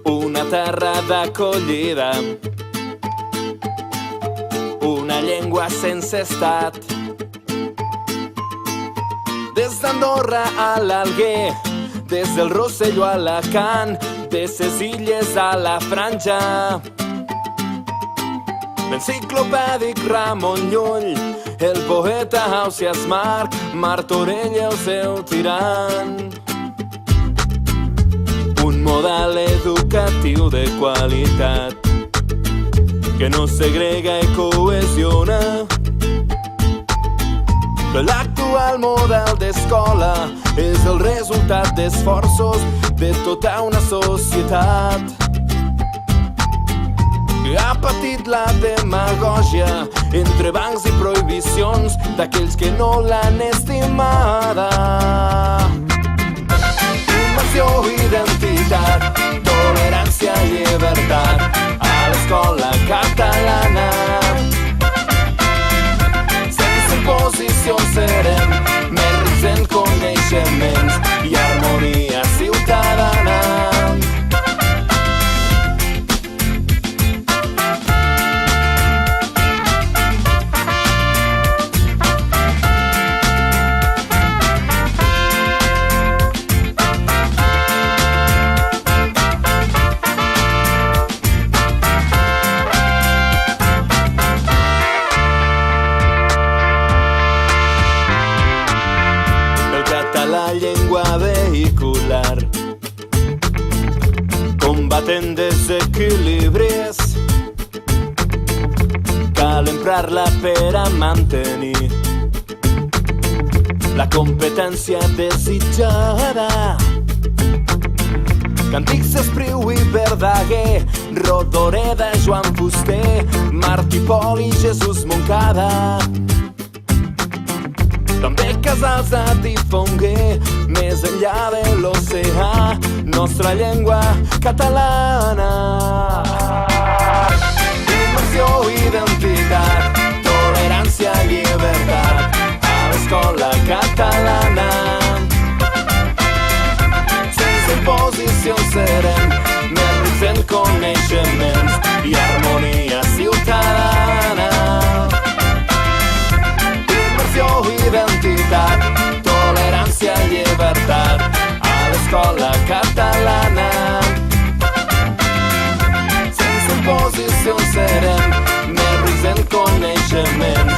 Una terra d'acollida, una llengua sense estat. Des d'Andorra a l'Alguer, des del Rosselló a Alacant, de ses illes a la Franja. L'enciclopèdic Ramon Llull, el poeta Ausiàs Marc, Martorell i el seu tirant. Un model educatiu de qualitat que no segrega i cohesiona. L'actual model d'escola és el resultat d'esforços de tota una societat que ha patit la demagògia entre bancs i prohibicions d'aquells que no l'han estimada. Immersió, identitat, tolerància, llibertat a l'escola catalana. Sense imposicions serem més rics en coneixements i harmonia ciutadana. La llengua vehicular, combatent desequilibris, cal emprar-la per a mantenir la competència desitjada. Càntics Espriu i Verdaguer, Rodoreda, Joan Fuster, Martí Pol i Jesús Moncada. També Casals a difonguer, més enllà de l'oceà, nostra llengua catalana. Immersió, identitat, tolerància, llibertat a l'escola catalana. Sense imposicions serem més rics en coneixements i harmonia ciutadana. Identitat, tolerància, llibertat a l'escola catalana. Sense imposicions serem més rics en coneixements